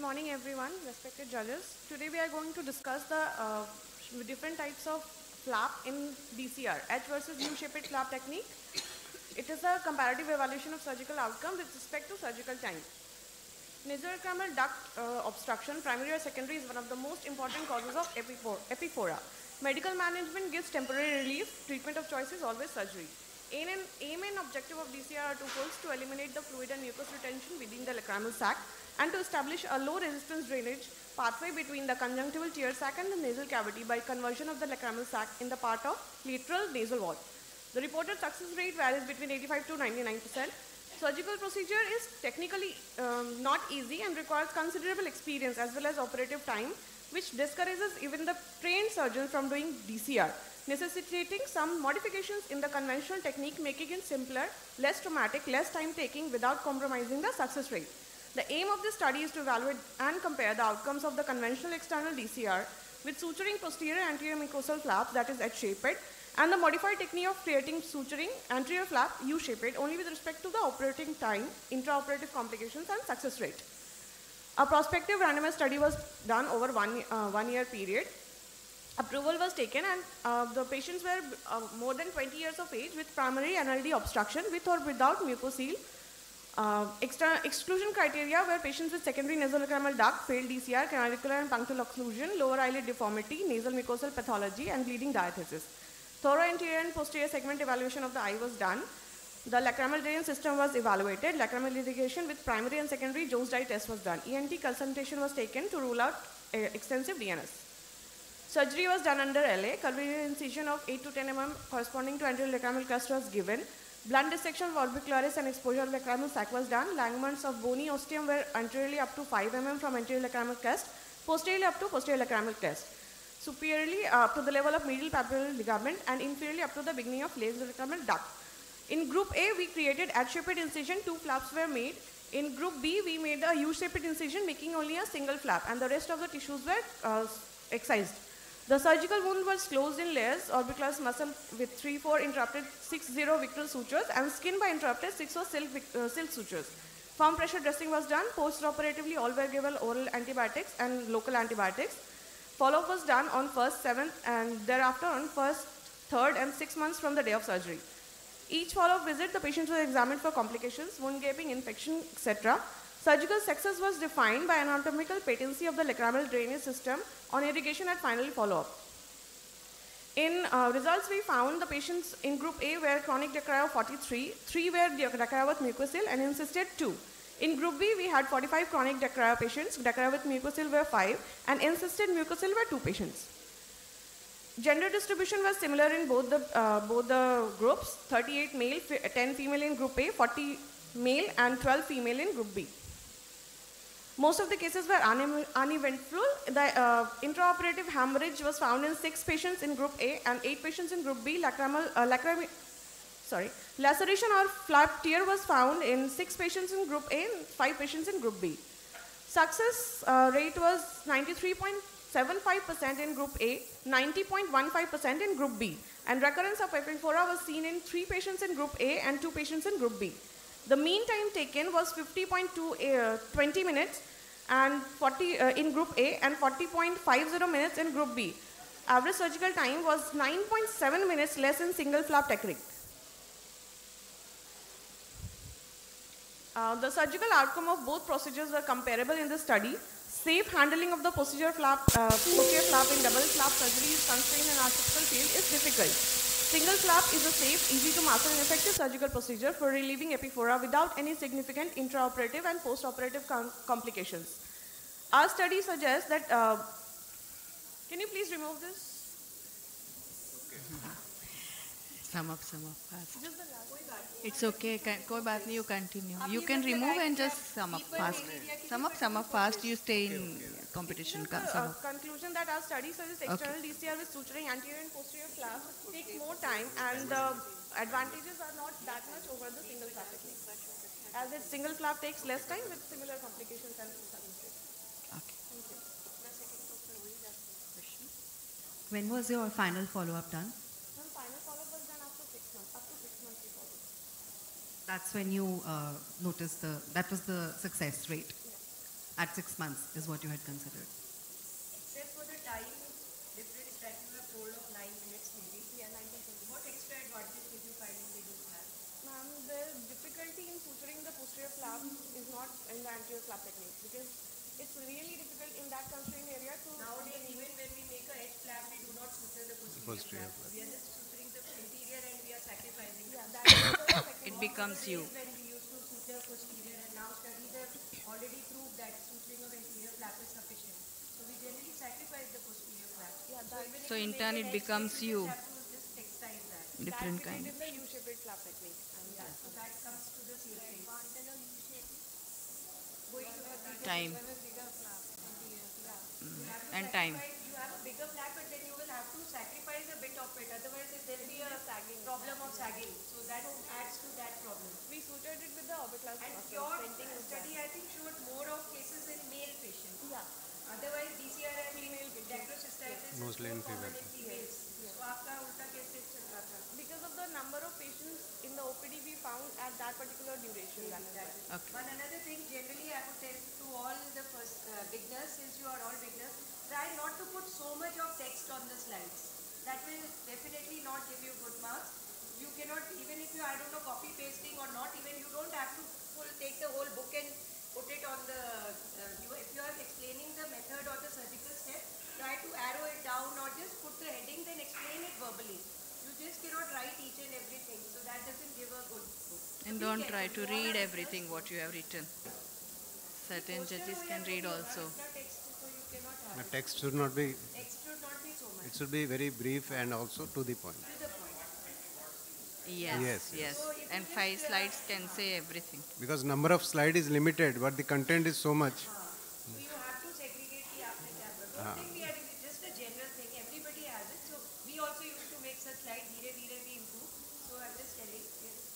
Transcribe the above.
morning everyone, respected judges. Today we are going to discuss the different types of flap in DCR, H versus U-shaped flap technique. It is a comparative evaluation of surgical outcome with respect to surgical time. Nasolacrimal duct obstruction, primary or secondary, is one of the most important causes of epiphora. Medical management gives temporary relief. Treatment of choice is always surgery. Aim and objective of DCR are twofold: to eliminate the fluid and mucus retention within the lacrimal sac and to establish a low resistance drainage pathway between the conjunctival tear sac and the nasal cavity by conversion of the lacrimal sac in the part of lateral nasal wall. The reported success rate varies between 85 to 99%. Surgical procedure is technically not easy and requires considerable experience as well as operative time, which discourages even the trained surgeons from doing DCR, necessitating some modifications in the conventional technique, making it simpler, less traumatic, less time taking without compromising the success rate. The aim of this study is to evaluate and compare the outcomes of the conventional external DCR with suturing posterior anterior mucosal flaps, that is H-shaped, and the modified technique of creating suturing anterior flap U-shaped only with respect to the operating time, intraoperative complications and success rate. A prospective randomized study was done over one year period. Approval was taken and the patients were more than 20 years of age with primary NLD obstruction with or without mucocele. Exclusion criteria were patients with secondary nasolacrimal duct, failed DCR, canalicular and punctal occlusion, lower eyelid deformity, nasal mucosal pathology and bleeding diathesis. Thorough anterior and posterior segment evaluation of the eye was done. The lacrimal drainage system was evaluated. Lacrimal irrigation with primary and secondary Jones dye test was done. ENT consultation was taken to rule out extensive DNS. Surgery was done under LA. Curvature incision of 8 to 10 mm corresponding to anterior lacrimal crest was given. Blunt dissection of orbicularis and exposure of lacrimal sac was done. Langments of bony ostium were anteriorly up to 5 mm from anterior lacrimal crest, posteriorly up to posterior lacrimal crest, superiorly up to the level of medial papillary ligament, and inferiorly up to the beginning of nasolacrimal duct. In group A, we created H-shaped incision, 2 flaps were made. In group B, we made a U-shaped incision making only a single flap and the rest of the tissues were excised. The surgical wound was closed in layers, orbicularis muscle with 3-4 interrupted 6-0 Victor sutures and skin by interrupted 6-0 silk sutures. Firm pressure dressing was done. Post-operatively, all were given oral antibiotics and local antibiotics. Follow-up was done on 1st, 7th and thereafter on 1st, 3rd and 6 months from the day of surgery. Each follow-up visit, the patients were examined for complications, wound gaping, infection, etc. Surgical success was defined by anatomical patency of the lacrimal drainage system on irrigation at final follow-up. In results, we found the patients in group A were chronic dacryo 43, 3 were dacryo with mucocele and insisted 2. In group B, we had 45 chronic dacryo patients, dacryo with mucocele were 5 and insisted mucocele were 2 patients. Gender distribution was similar in both the groups, 38 male, 10 female in group A, 40 male and 12 female in group B. Most of the cases were uneventful. The intraoperative hemorrhage was found in 6 patients in group A and 8 patients in group B. Laceration or flap tear was found in 6 patients in group A and 5 patients in group B. Success rate was 93.75% in group A, 90.15% in group B, and recurrence of epiphora was seen in 3 patients in group A and 2 patients in group B. The mean time taken was 20 minutes and 40 in group A and 40.50 minutes in group B. Average surgical time was 9.7 minutes less in single flap technique. The surgical outcome of both procedures were comparable in the study. Safe handling of the posterior flap in double flap surgery is constrained in our typical field is difficult. Single flap is a safe, easy to master and effective surgical procedure for relieving epiphora without any significant intraoperative and postoperative complications. Our study suggests that, can you please remove this? Sum up fast. It's okay, koi baat nahi, you continue. You can remove and just sum up fast. Sum up fast, you stay in competition. Conclusion that our study suggests external DCR with suturing anterior and posterior flap takes more time and the advantages are not that much over the single flap technique. As its single flap takes less time with similar complications and success. Okay. Thank you. When was your final follow-up done? The final follow-up was done after 6 months. Up to 6 months we followed. That's when you noticed that was the success rate. at 6 months is what you had considered. Except for the time difference that you have told of 9 minutes maybe. Yeah, 19 What extra advantage did you find in the new flap? Ma'am, the difficulty in suturing the posterior flap is not in the anterior flap technique because it's really difficult in that constrained area to. Nowadays, even when we make a edge flap, we do not suture the posterior flap. We are just suturing the interior and we are sacrificing. Yeah, that is the second. It becomes you. When we used to suture posterior, and now studies have already proved that suturing of anterior flap is sufficient. So we generally sacrifice the posterior flap. Yeah, that, Even if So we in make turn an it edge becomes flap, you. We have to just excise that. Different that kind. is the U-shaped flap technique. Yeah, so that comes to the same thing. Time. And You time. have a bigger flap, but then you will have to sacrifice a bit of it. Otherwise, there will be a problem of sagging. So that adds to that problem. We sutured it with the orbicularis And process. your Painting was done. study, I think, showed more of cases in male patients. Yeah. Otherwise, DCR and Female patients. dacrocystitis is Mostly more in common female. in females. So आपका उल्टा case चल रहा था. Because of the number of patients in the OPD we found at that particular duration. That is why. Okay. One another thing, generally I would tell to all the first beginners, since you are all beginners, try not to put so much of text on the slides. That will definitely not give you good marks. You cannot, even if you, I don't know, copy pasting or not, even you don't have to take the whole book and put it on the, if you are explaining the method or the surgical step, try to arrow it down or just put the heading, then explain it verbally. You just cannot write each and everything, so that doesn't give a good book. And don't try to read everything what you have written. Certain judges can read also. Extra text, so you cannot have The text should not be, text should not be so much. it should be very brief and also to the point. To the point. Yes, Yes, yes. And 5 slides can say everything. Because number of slide is limited, but the content is so much. So you have to segregate the आपने क्या करा? Don't think we are it's just a general thing. Everybody has it. So we also used to make such slides. धीरे धीरे we improve. So I'm just telling. Yes.